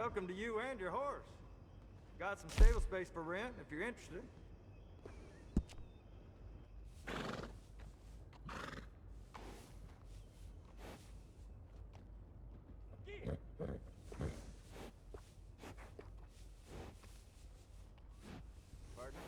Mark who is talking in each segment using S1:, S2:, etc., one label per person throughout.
S1: Welcome to you and your horse. Got some stable space for rent if you're interested. Pardon?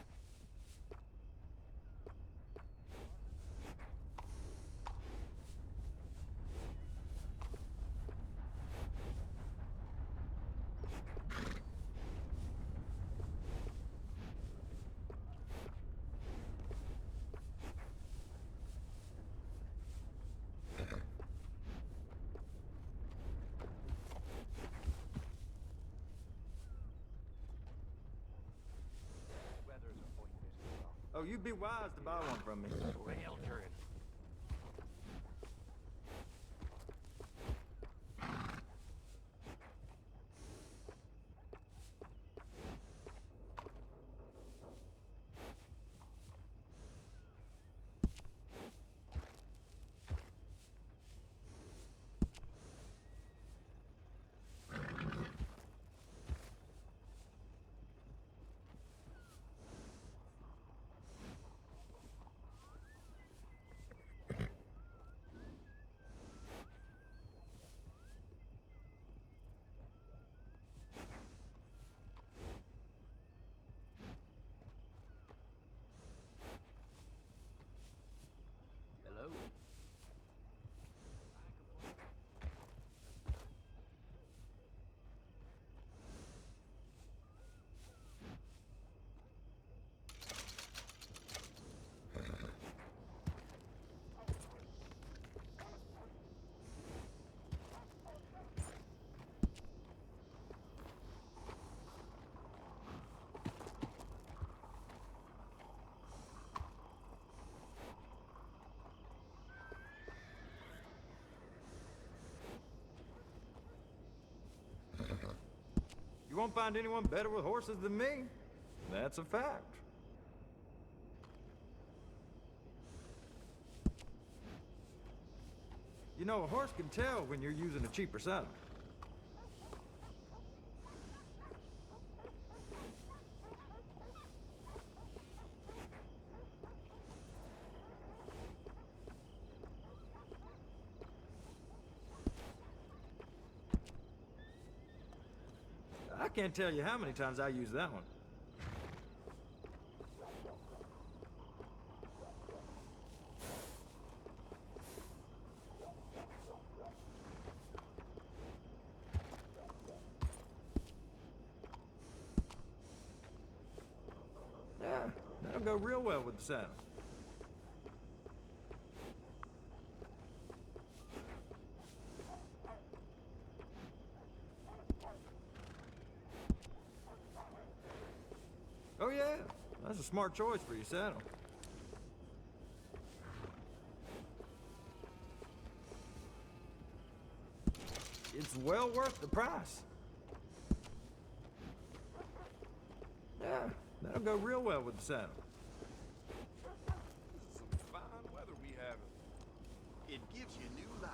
S1: Oh, you'd be wise to buy one from me.
S2: Rail turn. Hello.
S1: You won't find anyone better with horses than me. That's a fact. You know, a horse can tell when you're using a cheaper saddle. I can't tell you how many times I use that one. Yeah, that'll go real well with the saddle. Oh yeah, that's a smart choice for your saddle. It's well worth the price. Yeah, that'll go real well with the saddle.
S3: This is some fine weather we have. It gives you new life.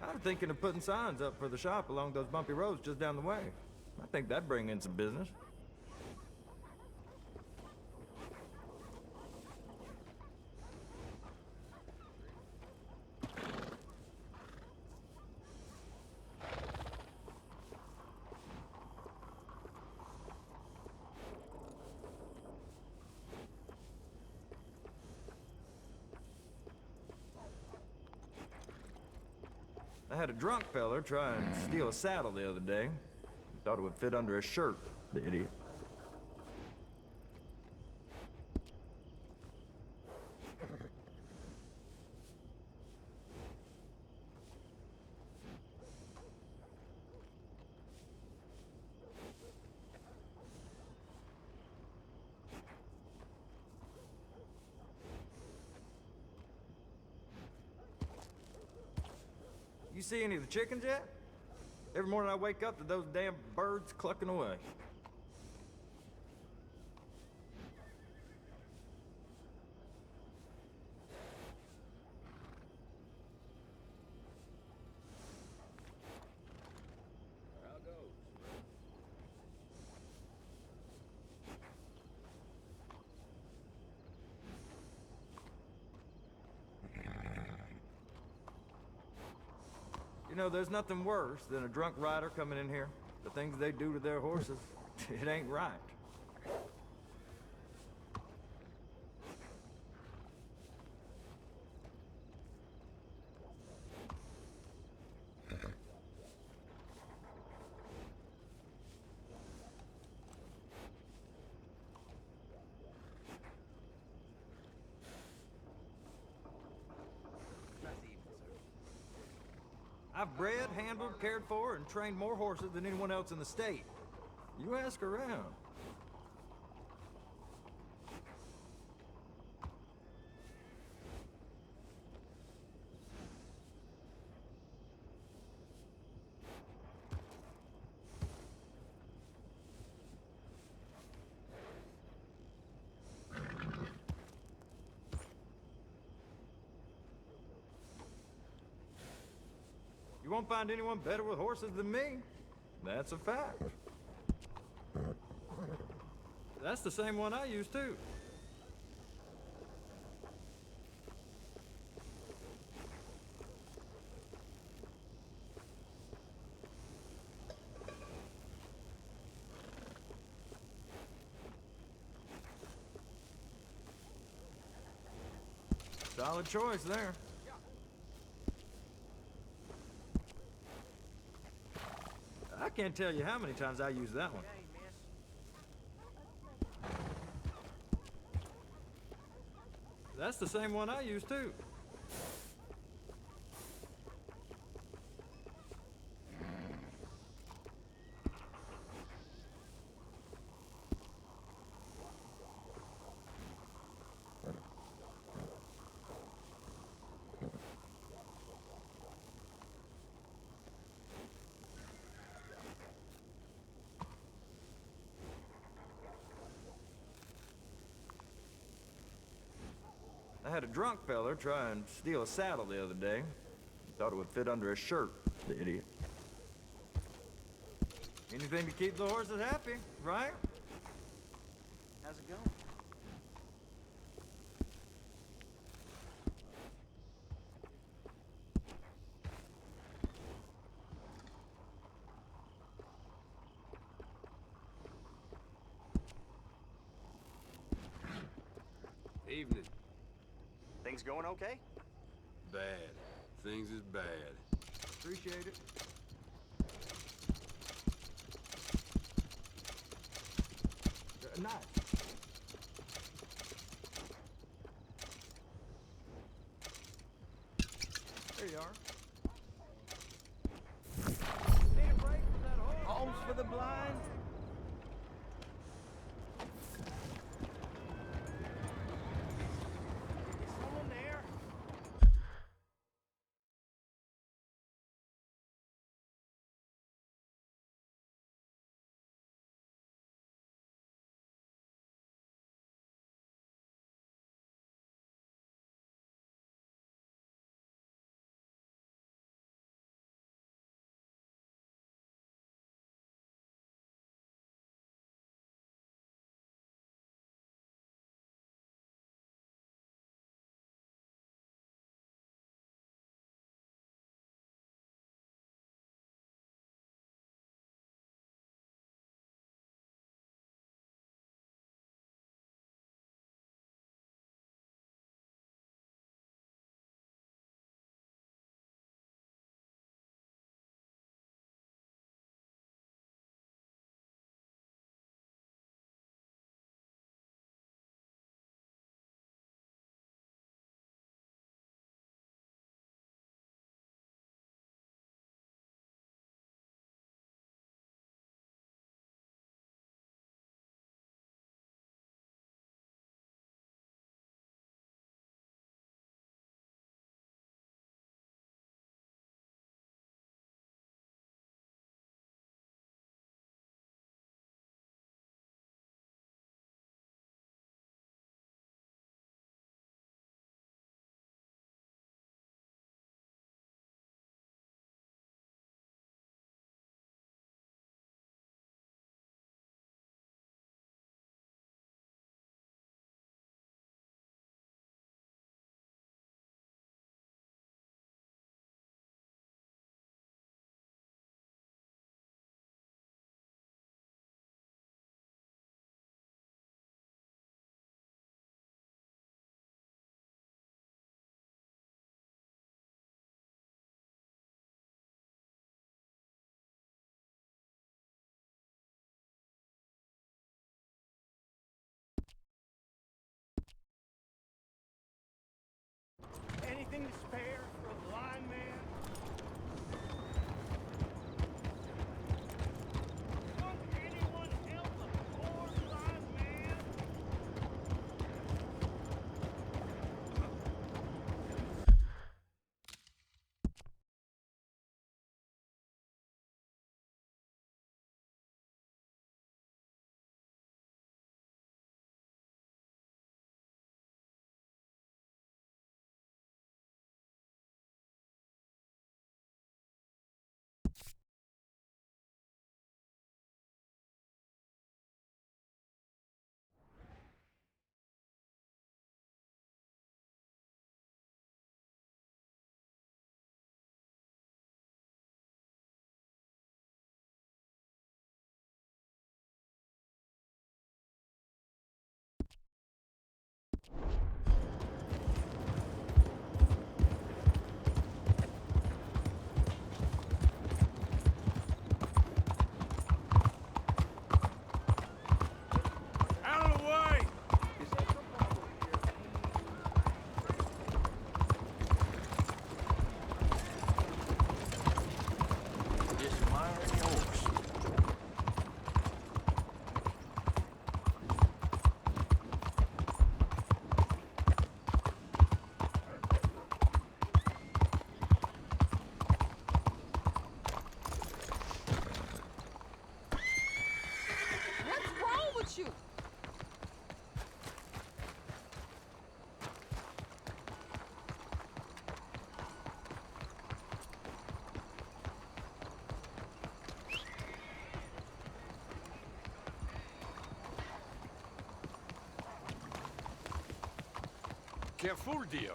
S1: I'm thinking of putting signs up for the shop along those bumpy roads just down the way. I think that'd bring in some business. I had a drunk feller try and steal a saddle the other day. Thought it would fit under his shirt, the idiot. see any of the chickens yet? Every morning I wake up to those damn birds clucking away.
S2: How goes?
S1: You know, there's nothing worse than a drunk rider coming in here. The things they do to their horses, it ain't right.
S2: Nice evening, sir.
S1: I've bred, handled, cared for, and trained more horses than anyone else in the state. You ask around. You won't find anyone better with horses than me. That's a fact. That's the same one I use too. Solid choice there. I can't tell you how many times I use that one.
S2: Hey, miss.
S1: That's the same one I use too. I had a drunk feller try and steal a saddle the other day. Thought it would fit under a shirt, the idiot. Anything to keep the horses happy, right?
S2: How's it going?
S3: Evening.
S4: Things going okay?
S3: Bad. Things is bad.
S1: Appreciate it. Nice. There you are. Need a break from that horse?
S2: Homes for the blind?
S3: Out of the way!
S2: Just mine and yours.
S5: What's wrong with you?
S3: Careful, dear.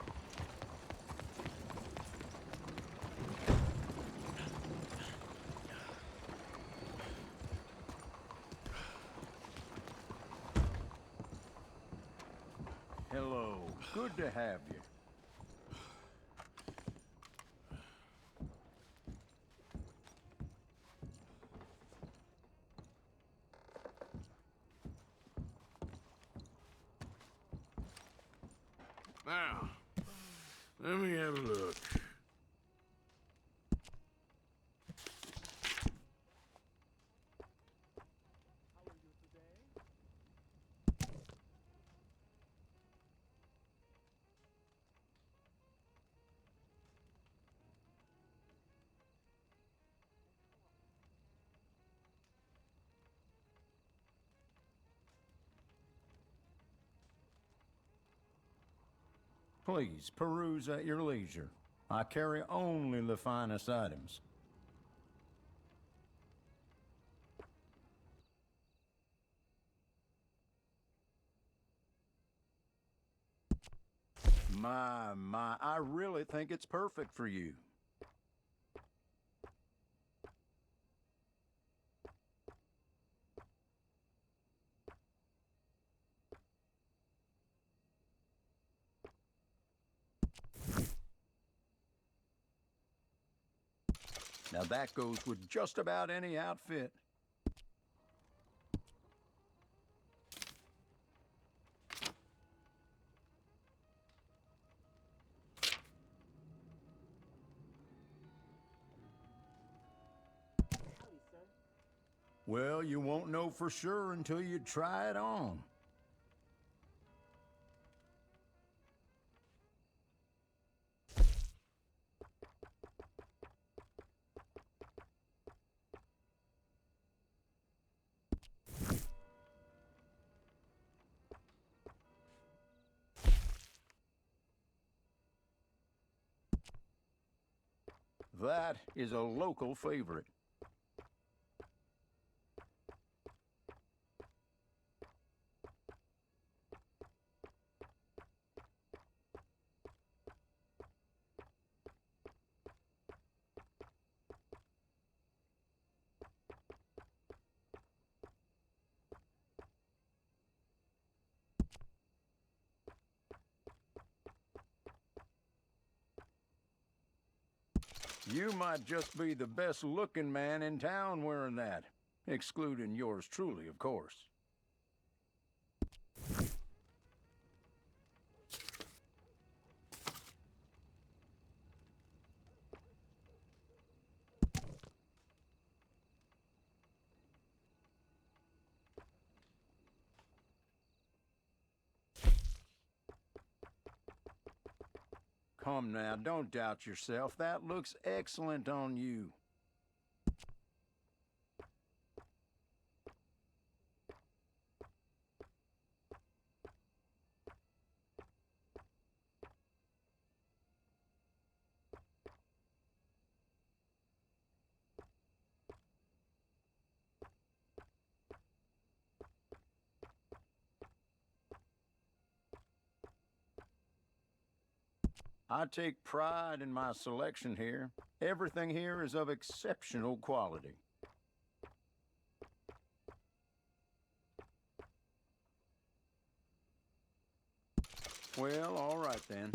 S2: Hello. Good to have you.
S3: Now, let me have a look.
S2: Please peruse at your leisure. I carry only the finest items. My, I really think it's perfect for you. Now that goes with just about any outfit. Well, you won't know for sure until you try it on. That is a local favorite. You might just be the best looking man in town wearing that. Excluding yours truly, of course. Come now, don't doubt yourself. That looks excellent on you. I take pride in my selection here. Everything here is of exceptional quality. Well, all right then.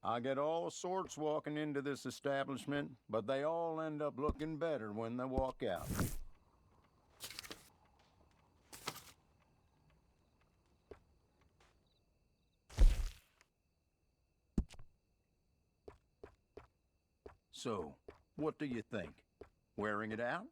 S2: I get all sorts walking into this establishment, but they all end up looking better when they walk out. So, what do you think? Wearing it out?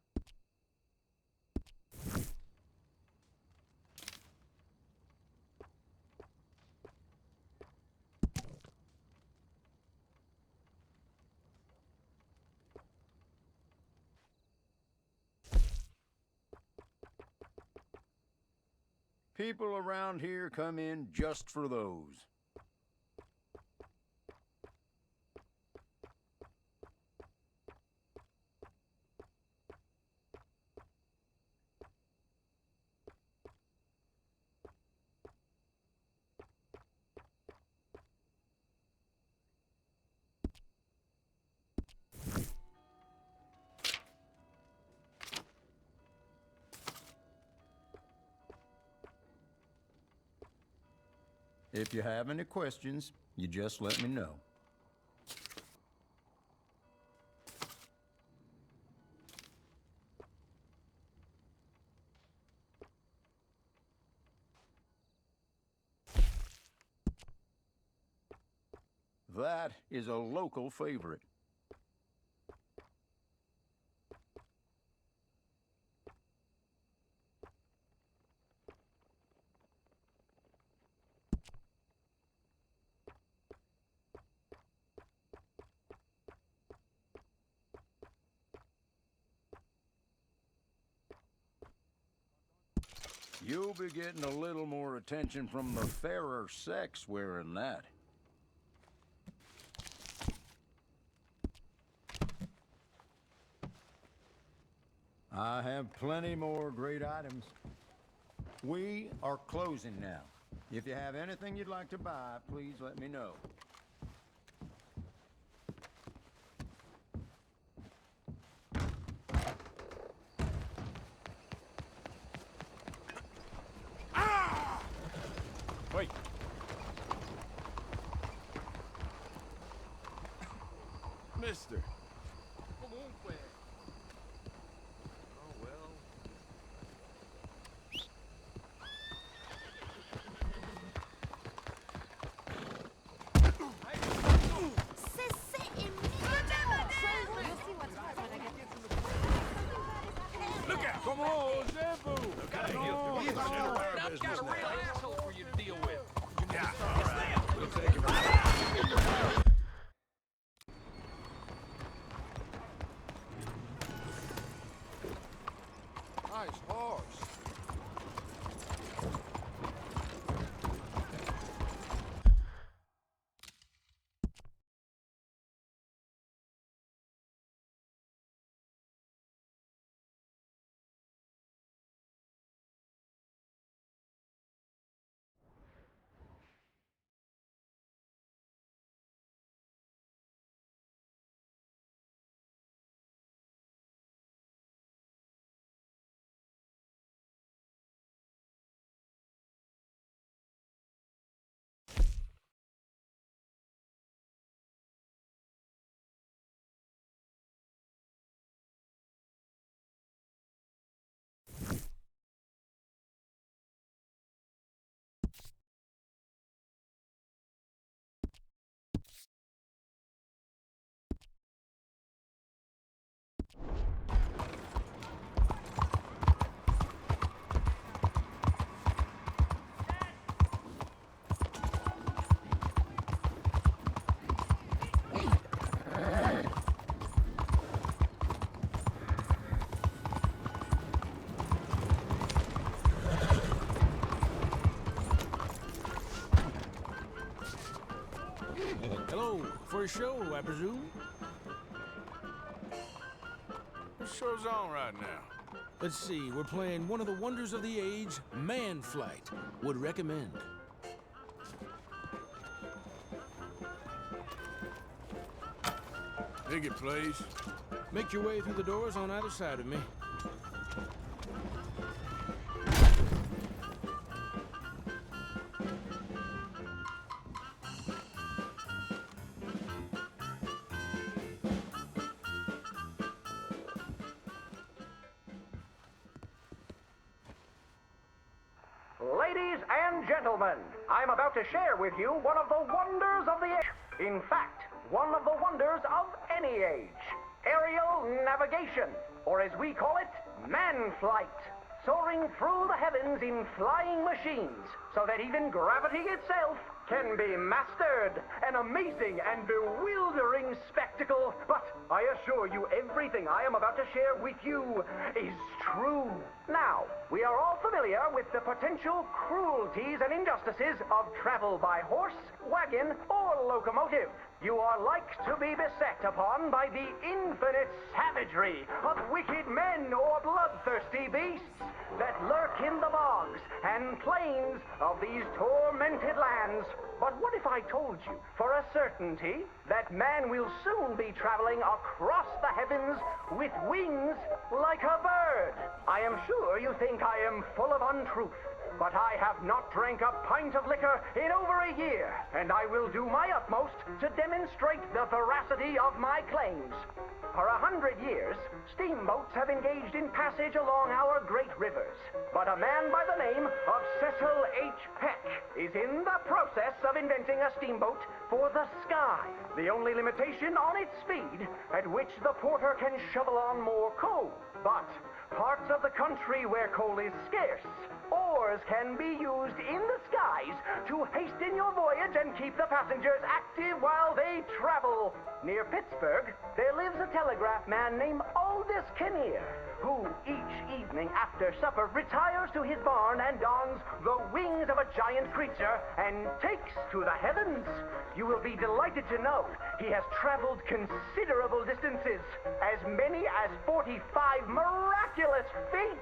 S2: People around here come in just for those. If you have any questions, you just let me know. That is a local favorite. You'll be getting a little more attention from the fairer sex wearing that. I have plenty more great items. We are closing now. If you have anything you'd like to buy, please let me know.
S3: Wait. Mister. Look out! Come on, Zebu!
S6: I've got a real asshole for you to deal with.
S3: Yeah, all right. We'll take him. Nice horse.
S6: Hello, for a show, I presume?
S3: What show's on right now?
S6: Let's see, we're playing one of the wonders of the age, man flight. Would recommend.
S3: Ticket, please.
S6: Make your way through the doors on either side of me.
S7: Ladies and gentlemen, I'm about to share with you one of the wonders of the age. In fact, one of the wonders of any age. Aerial navigation, or as we call it, man flight. Soaring through the heavens in flying machines, so that even gravity itself can be mastered. An amazing and bewildering spectacle. But I assure you, everything I am about to share with you is true. Now, we are all familiar with the potential cruelties and injustices of travel by horse, wagon, or locomotive. You are like to be beset upon by the infinite savagery of wicked men or bloodthirsty beasts that lurk in the bogs and plains of these tormented lands. But what if I told you, for a certainty, that man will soon be traveling across the heavens with wings like a bird? I am sure you think I am full of untruth, but I have not drank a pint of liquor in over a year, and I will do my utmost to demonstrate the veracity of my claims. For 100 years, steamboats have engaged in passage along our great rivers, but a man by the name of Cecil H. Peck is in the process of inventing a steamboat for the sky. The only limitation on its speed, at which the porter can shovel on more coal. But parts of the country where coal is scarce, oars can be used in the skies to hasten your voyage and keep the passengers active while they travel. Near Pittsburgh, there lives a telegraph man named Aldous Kinnear, who each evening after supper retires to his barn and dons the wings of a giant creature and takes to the heavens. You will be delighted to know he has traveled considerable distances, as many as 45 miraculous feet.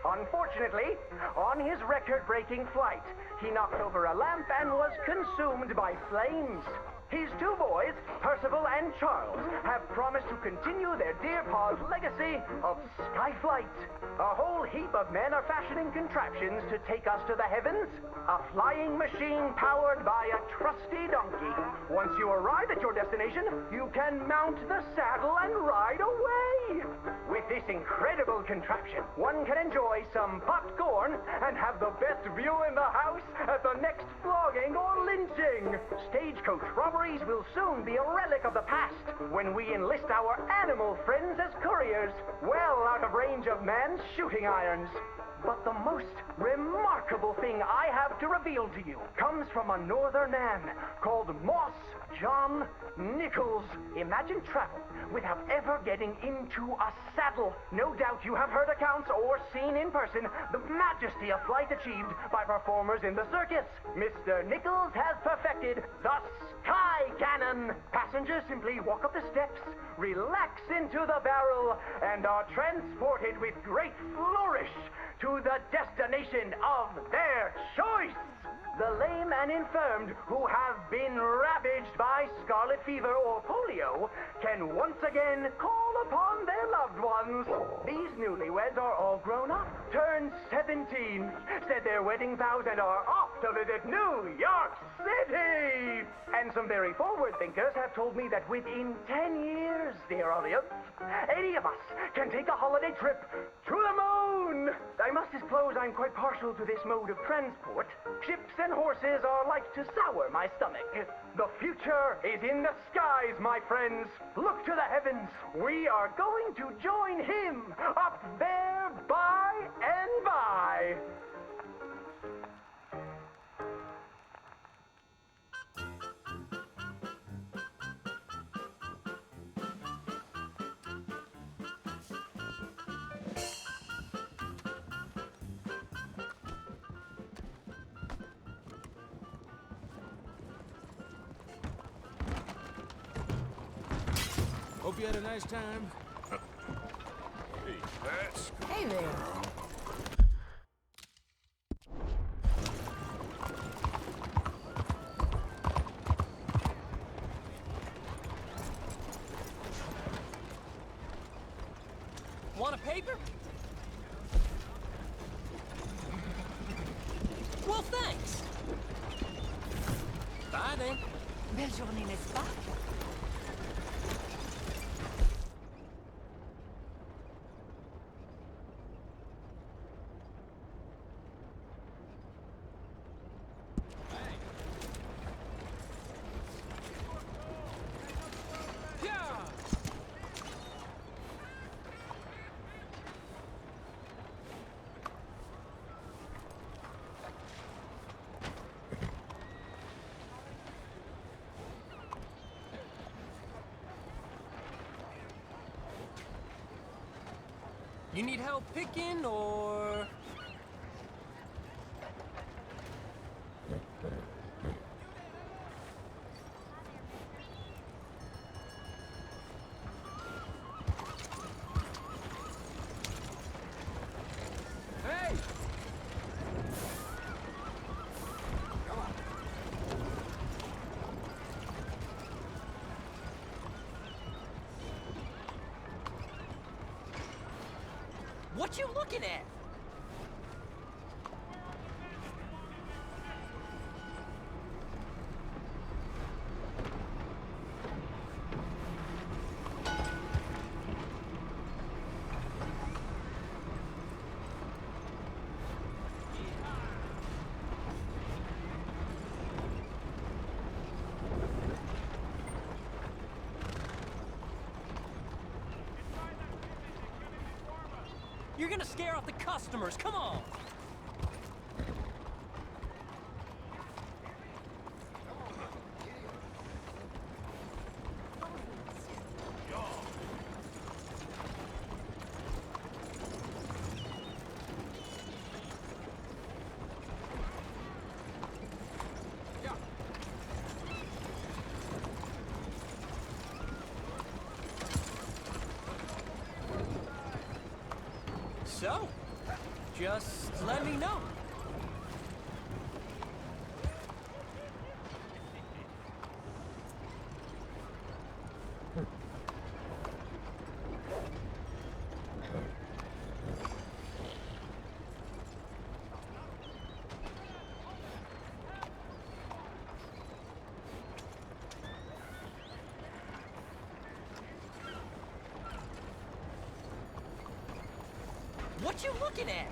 S7: Unfortunately, on his record-breaking flight, he knocked over a lamp and was consumed by flames. His two boys, Percival and Charles, have promised to continue their dear pa's legacy of skyflight. A whole heap of men are fashioning contraptions to take us to the heavens. A flying machine powered by a trusty donkey. Once you arrive at your destination, you can mount the saddle and ride away. With this incredible contraption, one can enjoy some popcorn and have the best view in the house at the next flogging or lynching. Stagecoach robberies will soon be a relic of the past when we enlist our animal friends as couriers, well out of range of man's shooting irons. But the most remarkable thing I have to reveal to you comes from a northern man called Moss John Nichols. Imagine travel without ever getting into a saddle. No doubt you have heard accounts or seen in person the majesty of flight achieved by performers in the circus. Mr. Nichols has perfected the sky cannon. Passengers simply walk up the steps, relax into the barrel, and are transported with great flourish to the destination of their choice. The lame and infirmed who have been ravaged by scarlet fever or polio can once again call upon their loved ones. These newlyweds are all grown up, turned 17, said their wedding vows, and are off to visit New York City. And some very forward thinkers have told me that within 10 years, dear audience, any of us can take a holiday trip to the moon. I must disclose I'm quite partial to this mode of transport. Ships and horses are like to sour my stomach. The future is in the skies, my friends. Look to the heavens. We are going to join him up there by and by.
S6: you had a nice time?
S3: Hey, that's
S5: Hey there.
S8: Want a paper? Well, thanks. Bye then.
S5: Belle journée, n'est-ce pas?
S8: You need help picking, or...? Hey! What you looking at? You're gonna scare off the customers, come on! So, just let me know. What you looking at?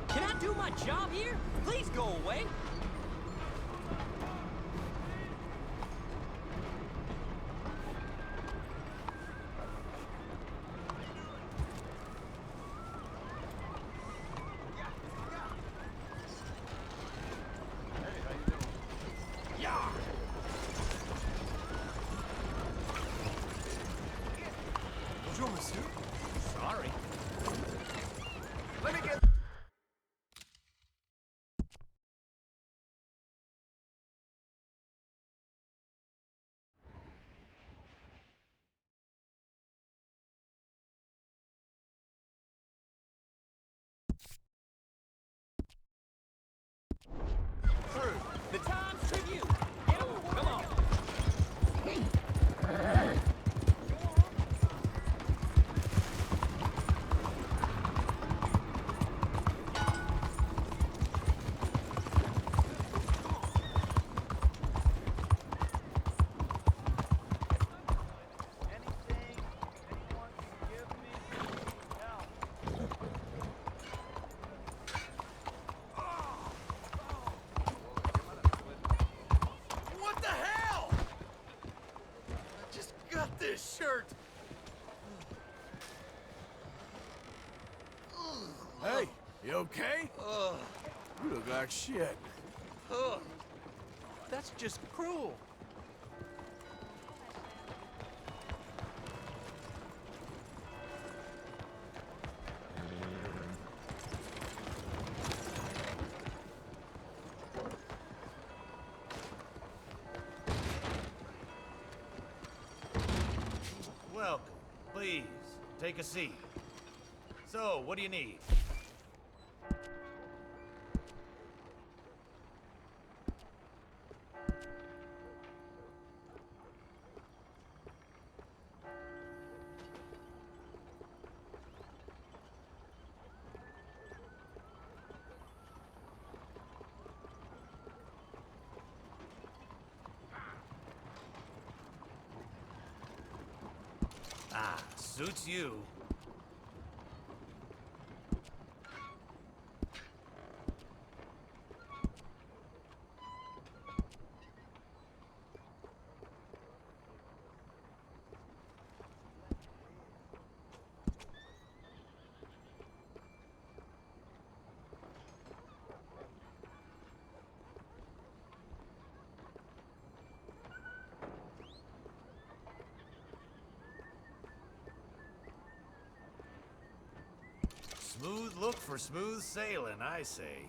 S8: Can I do my job here? Please go away.
S3: Bonjour, monsieur.
S8: Sorry.
S3: Let me get...
S8: Through. The Times Tribune. Get 'em, come on.
S3: What the hell? I just got this shirt.
S6: Hey, you okay? You look like shit.
S3: That's just cruel.
S9: Welcome. Please, take a seat. So, what do you need? Ah, suits you. Smooth look for smooth sailing, I say.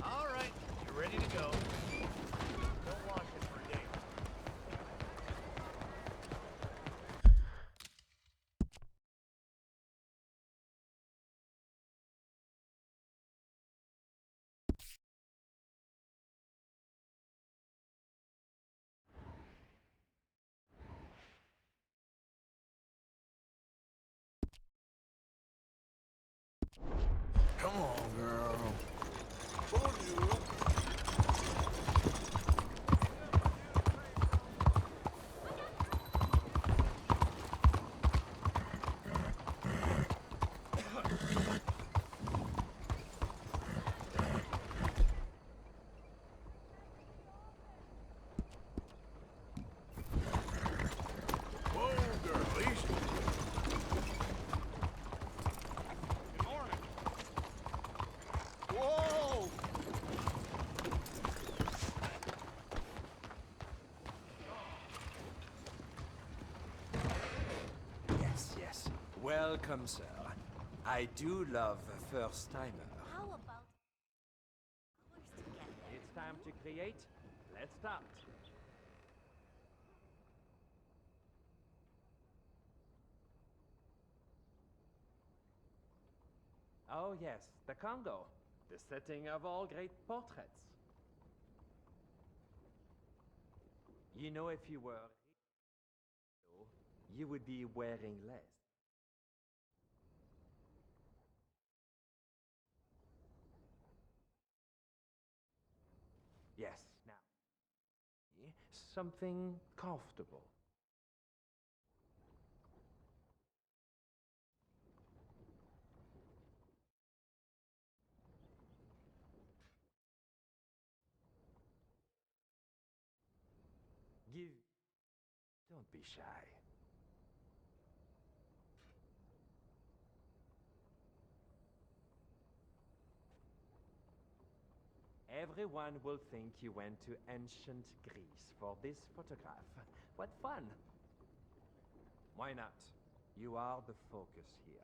S9: All right, you're ready to go. Don't wash it for a day.
S6: Come on, girl. Whoa, girl, easy.
S3: Good morning. Whoa!
S10: Yes, yes. Welcome, sir. I do love a first-timer.
S5: How about hours together?
S8: It's time to create. Let's start. Oh yes, the Congo. The setting of all great portraits. You know, if you were you would be wearing less. Yes, now. Something comfortable. Give. Don't be shy. Everyone will think you went to ancient Greece for this photograph. What fun! Why not? You are the focus here.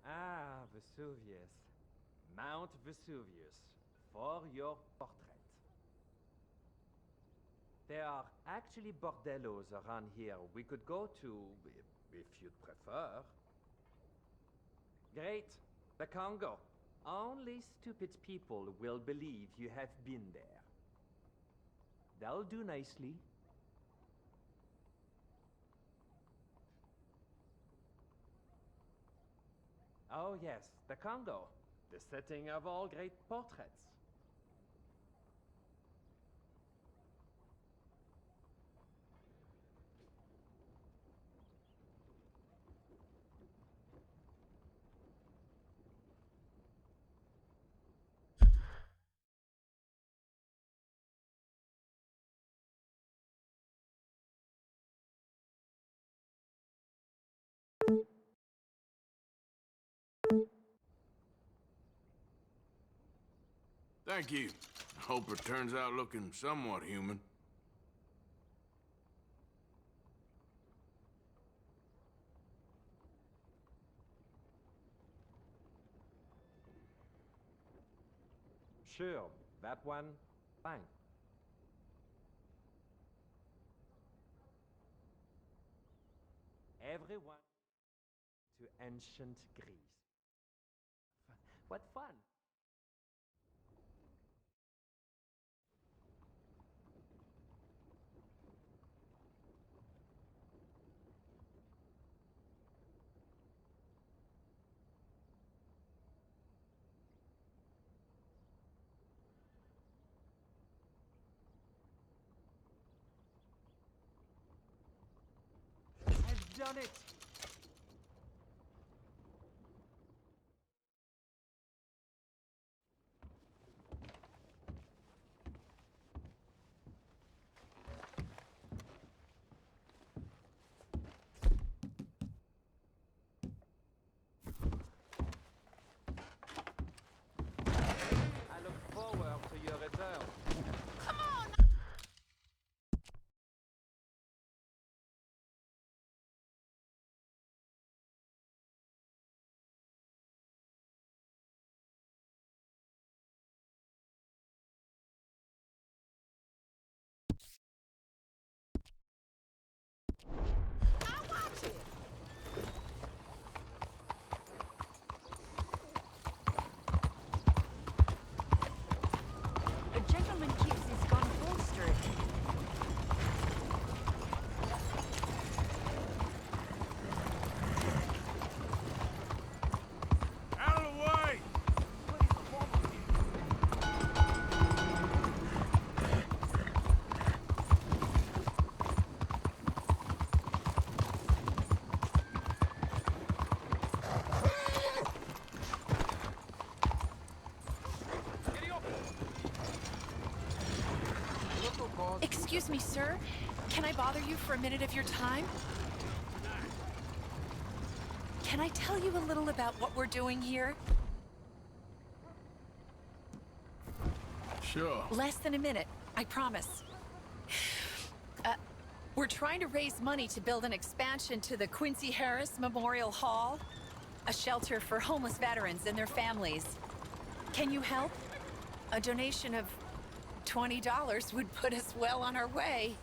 S8: Ah, Vesuvius. Mount Vesuvius. For your portrait. There are actually bordellos around here we could go to, if you'd prefer. Great. The Congo. Only stupid people will believe you have been there. That'll do nicely. Oh yes, the Congo. The setting of all great portraits.
S11: Thank you. I hope it turns out looking somewhat human.
S8: Sure, that one, fine. Everyone to ancient Greece. What fun! I've done it! I look forward to your return.
S5: A gentleman keeps his gun holstered.
S11: Out of the way!
S12: Excuse me, sir. Can I bother you for a minute of your time? Can I tell you a little about what we're doing here?
S11: Sure.
S12: Less than a minute, I promise. We're trying to raise money to build an expansion to the Quincy Harris Memorial Hall, a shelter for homeless veterans and their families. Can you help? A donation of $20 would put us well on our way.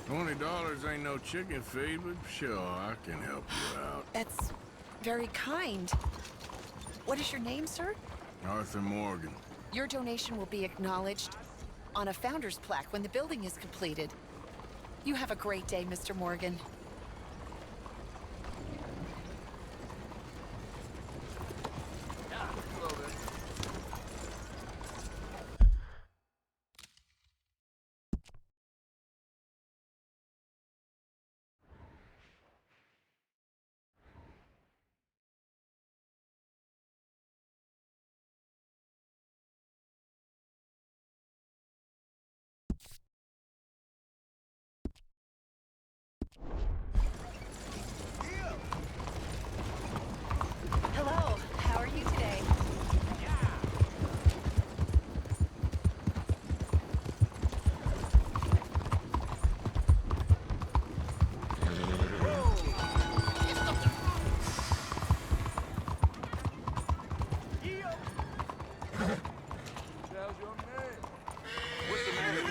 S11: $20 ain't no chicken feed, but sure, I can help you out.
S12: That's very kind. What is your name, sir?
S11: Arthur Morgan.
S12: Your donation will be acknowledged on a founder's plaque when the building is completed. You have a great day, Mr. Morgan. Hello, how are you today?
S8: There's your name.
S11: What's the matter?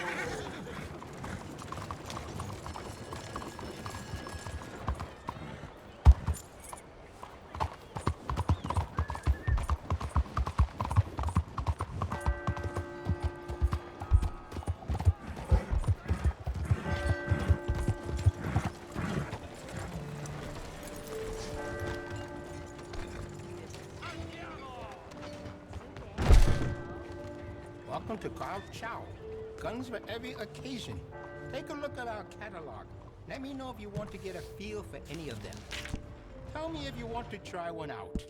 S13: Welcome to Carl Chow. Guns for every occasion. Take a look at our catalog. Let me know if you want to get a feel for any of them. Tell me if you want to try one out.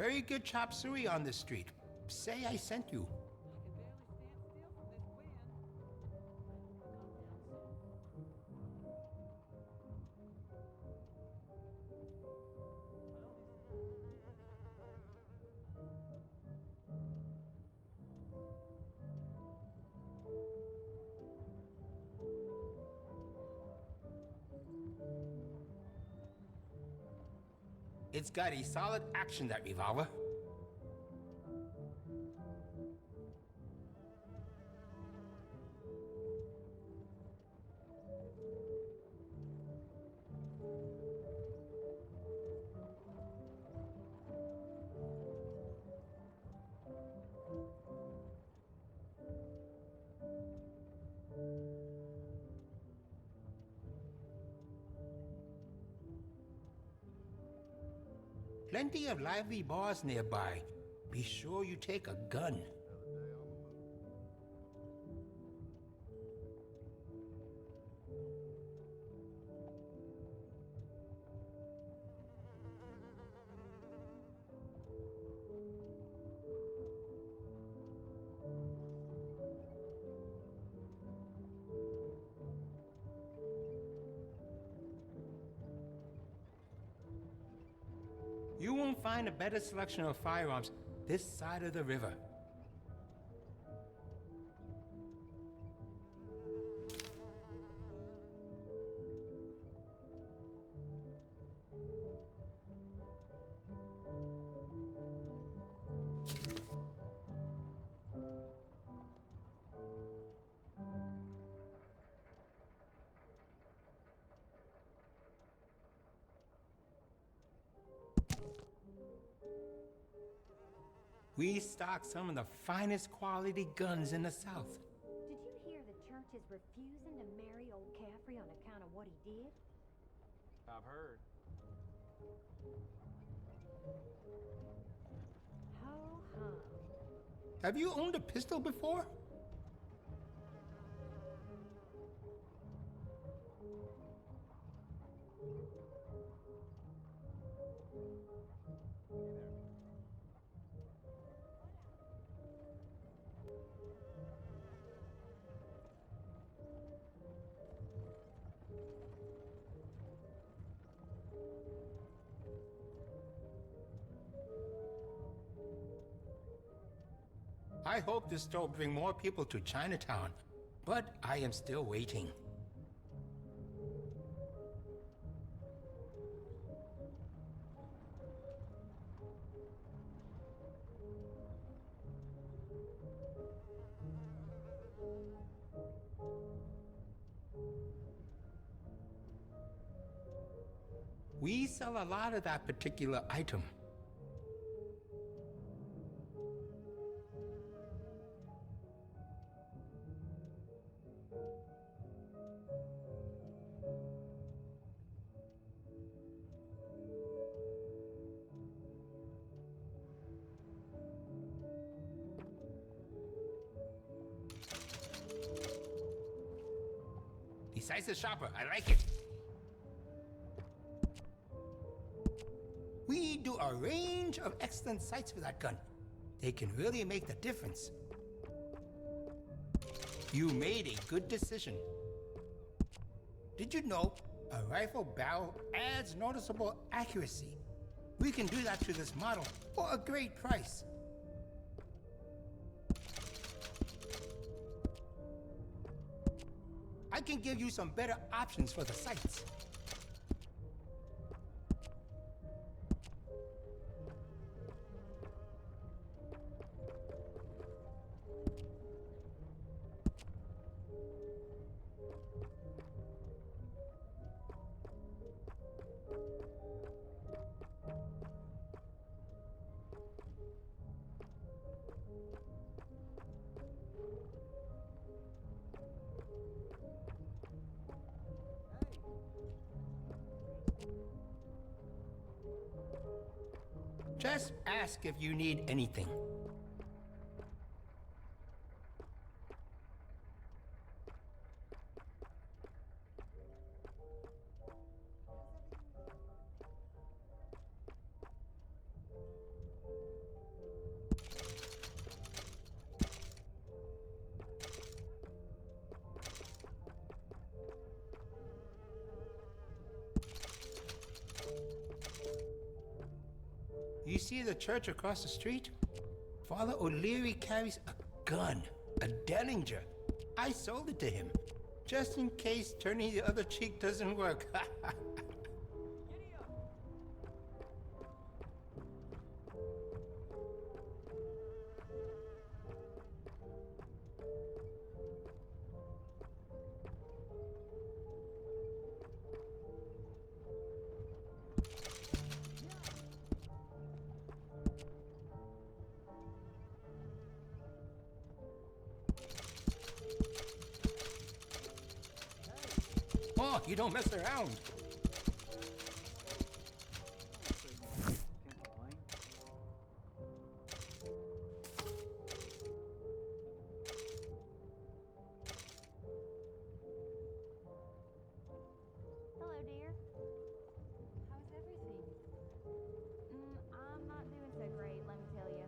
S13: Very good chop suey on the street. Say I sent you. It's got a solid action, that revolver. Plenty of lively bars nearby. Be sure you take a gun. You won't find a better selection of firearms this side of the river. We stock some of the finest quality guns in the South.
S5: Did you hear the church is refusing to marry old Caffrey on account of what he did?
S8: I've heard.
S5: Ho-hum.
S13: Have you owned a pistol before? I hope this store will bring more people to Chinatown, but I am still waiting. We sell a lot of that particular item. Decisive shopper, I like it. We do a range of excellent sights for that gun. They can really make the difference. You made a good decision. Did you know a rifle barrel adds noticeable accuracy? We can do that to this model for a great price. I can give you some better options for the sights. Just ask if you need anything. You see the church across the street? Father O'Leary carries a gun, a Derringer. I sold it to him, just in case turning the other cheek doesn't work. Oh, you don't mess around.
S5: Hello, dear. How's everything? I'm not doing so great, let me tell you.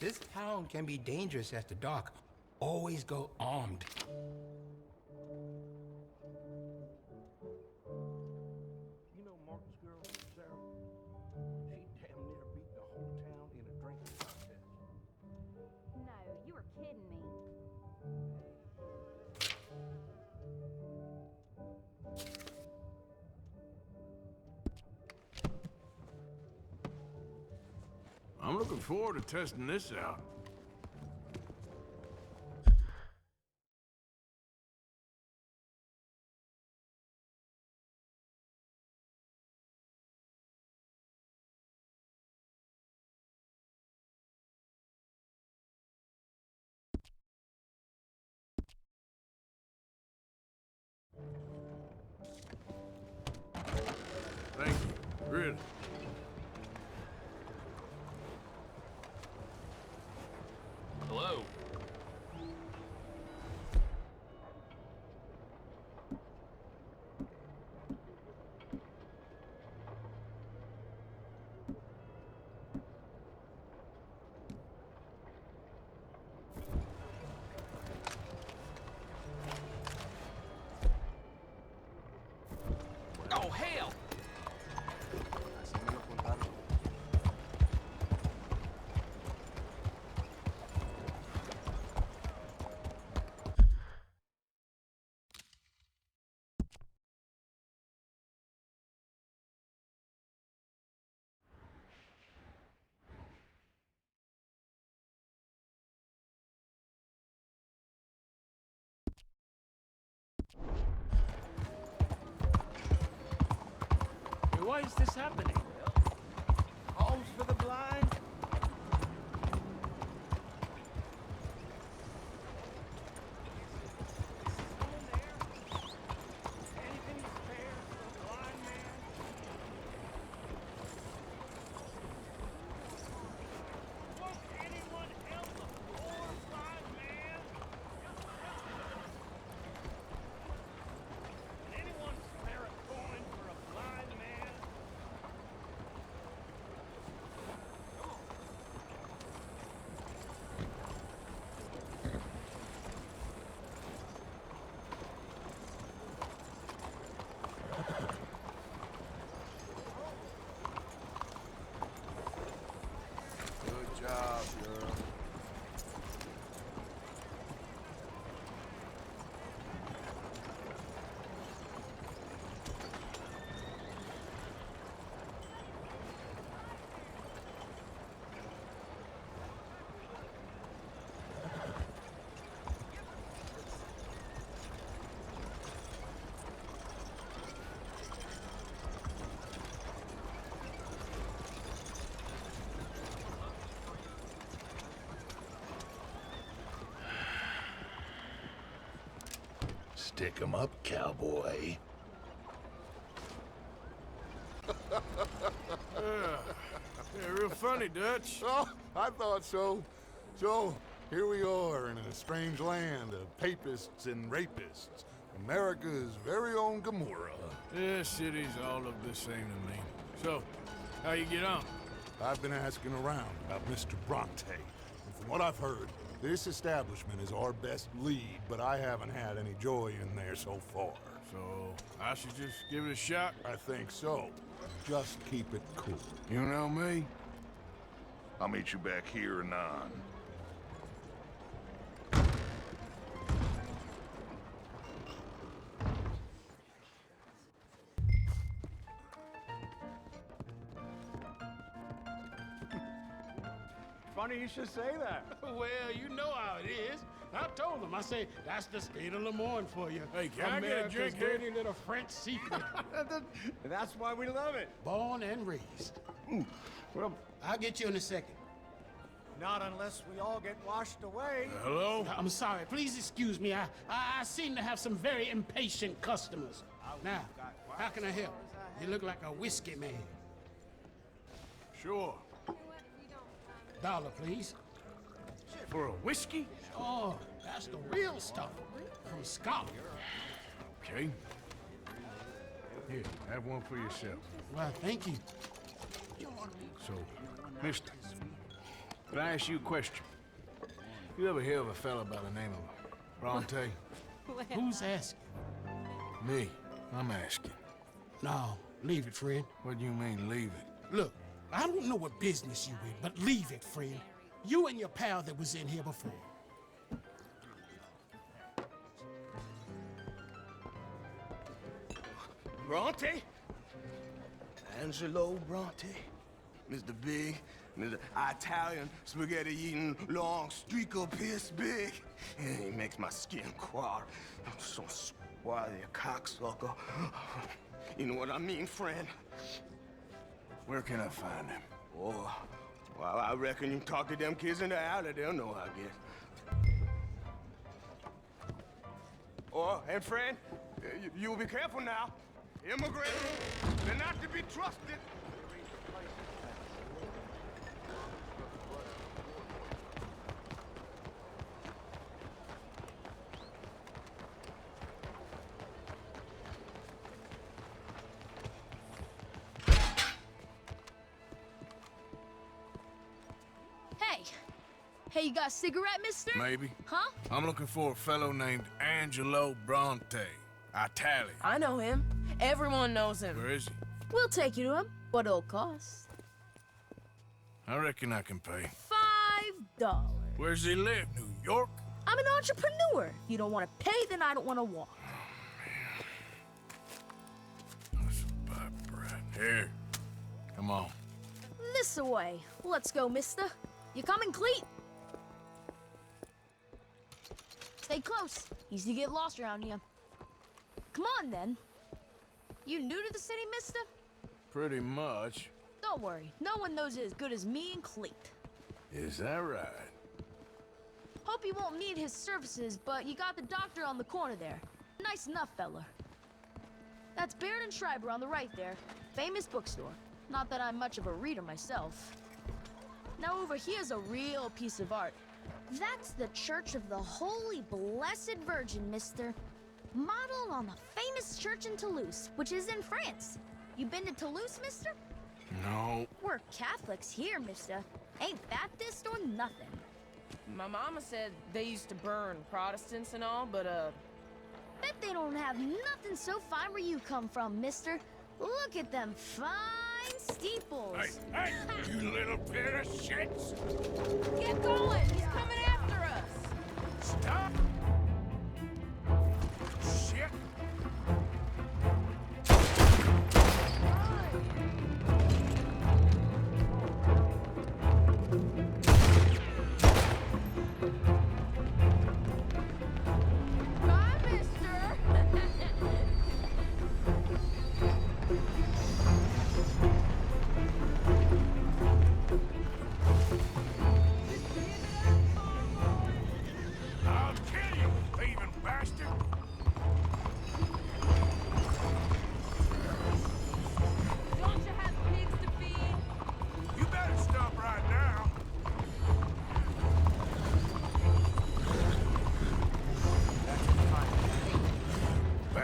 S13: This town can be dangerous after dark. Always go armed.
S9: You know Mark's girl, Sarah? She damn near beat the whole town in a drinking contest.
S5: No, you were kidding me.
S11: I'm looking forward to testing this out. Thank you. Really.
S9: Hello.
S10: Oh, hell!
S9: Why is this happening? Homes for the blind? Someone there? Anything spare for a blind man? Won't anyone help a poor blind man? Can anyone spare a coin for a blind man?
S3: Good job, girl.
S11: Stick 'em up, cowboy. Yeah, real funny, Dutch.
S3: Oh, I thought so. So, here we are in a strange land of papists and rapists.
S11: America's very own Gomorrah.
S6: This city's all look the same to me. So, how you get on?
S11: I've been asking around about Mr. Bronte. And from what I've heard, this establishment is our best lead, but I haven't had any joy in there so far.
S6: So, I should just give it a shot?
S11: I think so. Just keep it cool.
S6: You know me?
S11: I'll meet you back here anon.
S3: Funny you should say that.
S9: Well, you know how it is. I told them. I say, that's the state of Lemoyne for you.
S6: Hey, can I get a
S9: America's
S6: drink here?
S9: dirty little French secret.
S3: That's why we love it.
S9: Born and raised.
S3: Well,
S9: I'll get you in a second.
S3: not unless we all get washed away.
S6: Hello?
S9: I'm sorry. Please excuse me. I seem to have some very impatient customers. Now, how can I help? You look like a whiskey man.
S6: Sure.
S9: $1, please.
S6: For a whiskey?
S9: Oh, that's the real stuff. From Scotland.
S6: Okay. Here, have one for yourself.
S9: Well, thank you.
S6: So, mister, could I ask you a question? You ever hear of a fella by the name of Bronte?
S9: Who's asking?
S6: Me. I'm asking.
S9: No, leave it, friend.
S6: What do you mean, leave it?
S9: Look, I don't know what business you in, but leave it, friend. You and your pal that was in here before.
S3: Bronte? Angelo Bronte? Mr. Big, Mr. Italian spaghetti-eating long streaker piss big. He makes my skin crawl. I'm so swarthy, a cocksucker. You know what I mean, friend?
S6: Where can I find him?
S3: Oh, well, I reckon you talk to them kids in the alley, they'll know, I guess. Oh, and friend, you'll be careful now. Immigrants, they're not to be trusted.
S5: Hey, you got a cigarette, mister?
S6: Maybe.
S5: Huh?
S6: I'm looking for a fellow named Angelo Bronte. Italian.
S14: I know him. Everyone knows him.
S6: Where is he?
S5: We'll take you to him. What it'll cost?
S6: I reckon I can pay.
S5: $5.
S6: Where's he live? New York?
S5: I'm an entrepreneur. If you don't want to pay, then I don't want to walk.
S6: That's a bad brat. Here. Come on.
S5: This way. Let's go, mister. You coming, Cleet? Stay close. Easy to get lost around here. Come on, then. You new to the city, mister?
S6: Pretty much.
S5: Don't worry. No one knows it as good as me and Cleet.
S6: Is that right?
S5: Hope you won't need his services, but you got the doctor on the corner there. Nice enough, fella. That's Baird and Schreiber on the right there. Famous bookstore. Not that I'm much of a reader myself. Now over here's a real piece of art. That's the Church of the Holy Blessed Virgin, mister. Modeled on the famous church in Toulouse, which is in France. You been to Toulouse, mister?
S6: No.
S5: We're Catholics here, mister. Ain't Baptist or nothing.
S14: My mama said they used to burn Protestants and all, but,
S5: Bet they don't have nothing so fine where you come from, mister. Look at them fine steeples.
S6: Hey, you little pair of shits!
S14: get going! He's coming after us!
S6: Stop! Shit!
S14: Bye, mister!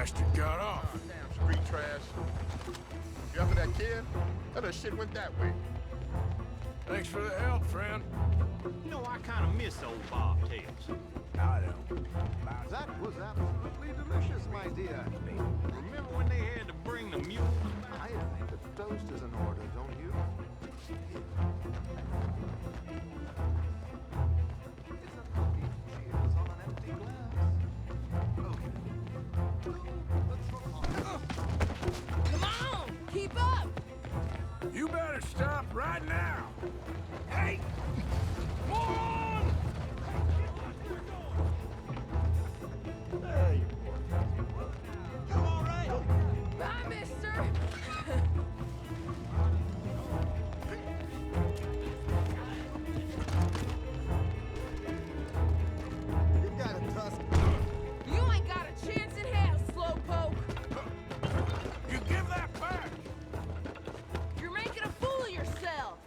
S6: bastard got off.
S15: Damn street trash. You after that kid? That shit went that way.
S6: Thanks for the help, friend.
S16: You know, I kind of miss old bobtails.
S6: I don't.
S16: That was absolutely delicious, my dear. Remember when they had to bring the mules back? I think the toast is in order, don't you? It's a cookie. Cheers on an empty glass.
S14: Come on! Keep up!
S6: You better stop right now. Hey! Moron!
S16: Hey,
S6: You all right?
S14: Bye, mister!
S16: you got a tusk.
S14: You ain't got a chance in hell, slowpoke!
S6: You give that back!
S14: You're making a fool of yourself!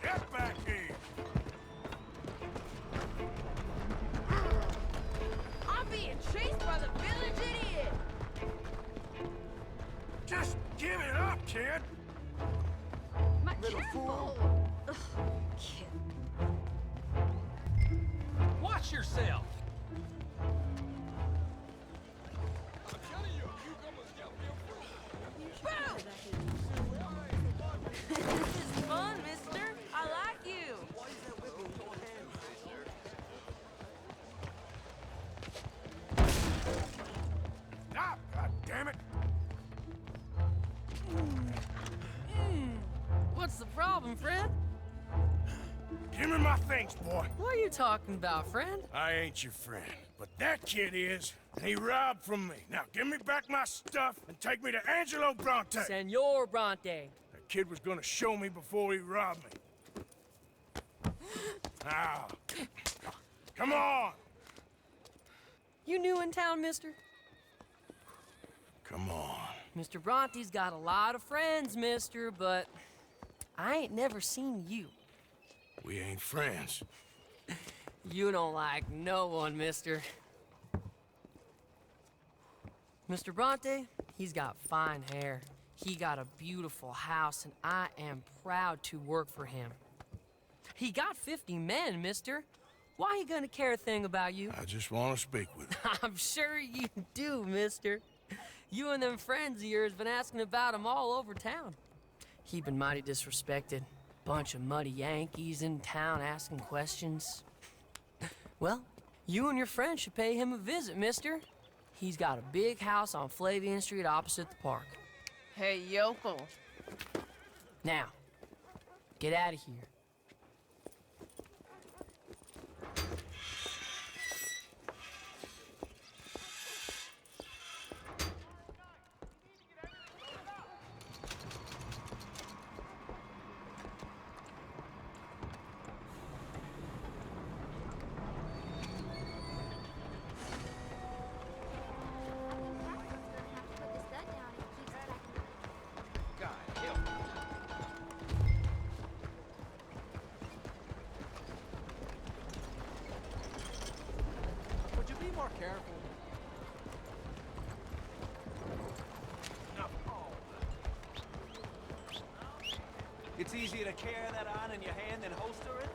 S6: Get back here!
S14: I'm being chased by the village idiot!
S6: Just give it up, kid!
S14: My
S16: Little
S14: careful!
S16: fool.
S14: Kid.
S10: Watch yourself!
S14: Boom! This is fun, mister. I like you.
S6: Stop, goddammit!
S14: What's the problem, friend?
S6: Give me my things, boy.
S14: What are you talking about, friend?
S6: I ain't your friend, but that kid is, and he robbed from me. Now give me back my stuff and take me to Angelo Bronte.
S14: Senor Bronte.
S6: That kid was gonna show me before he robbed me. Now, come on!
S14: You new in town, mister?
S6: Come on.
S14: Mr. Bronte's got a lot of friends, mister, but I ain't never seen you.
S6: We ain't friends.
S14: You don't like no one, mister. Mr. Bronte, he's got fine hair. He got a beautiful house, and I am proud to work for him. He got 50 men, mister. Why he gonna care a thing about you?
S6: I just want to speak with him.
S14: I'm sure you do, mister. You and them friends of yours been asking about him all over town. He been mighty disrespected. Bunch of muddy Yankees in town asking questions. Well, you and your friend should pay him a visit, mister. He's got a big house on Flavian Street opposite the park.
S17: Hey, yokel.
S14: Now, get out of here.
S10: Would you be more careful? It's easier to carry that on in your hand than holster it?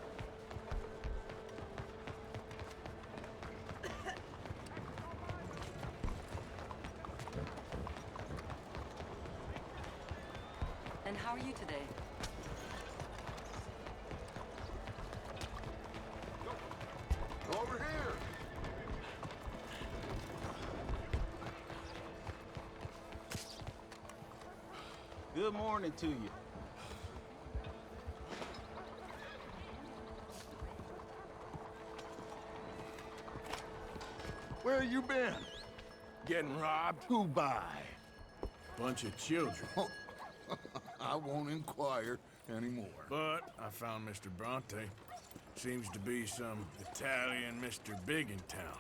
S18: And how are you today?
S11: Over here!
S16: Good morning to you.
S11: Where you been?
S6: Getting robbed?
S11: Who by?
S6: Bunch of children.
S11: I won't inquire anymore.
S6: But I found Mr. Bronte. Seems to be some Italian Mr. Big in town.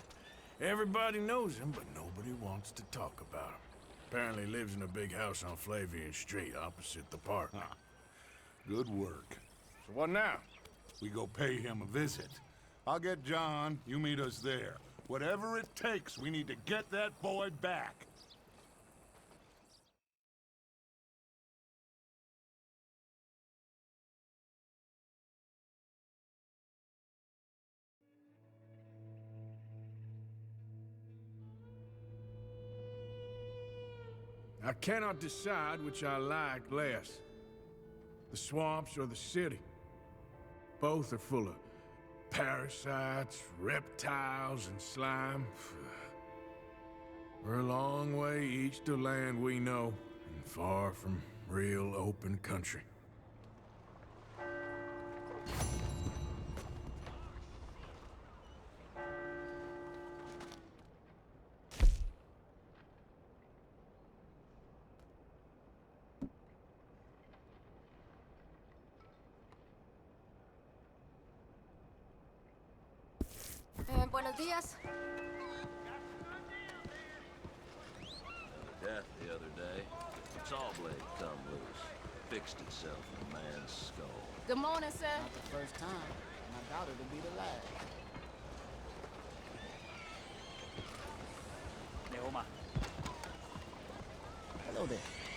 S6: Everybody knows him, but nobody wants to talk about him. Apparently lives in a big house on Flavian Street, opposite the park.
S11: Good work.
S6: So what now?
S11: We go pay him a visit. I'll get John, you meet us there. Whatever it takes, we need to get that boy back.
S6: I cannot decide which I like less. The swamps or the city. Both are full of parasites, reptiles, and slime. We're a long way east of land we know, and far from real open country.
S5: Buenos días.
S19: Death the other day. Saw blade come loose. Fixed itself in a man's skull.
S17: Good morning, sir.
S20: Not the first time, and I doubt it'll be the last.
S21: Neoma.
S20: Hello there.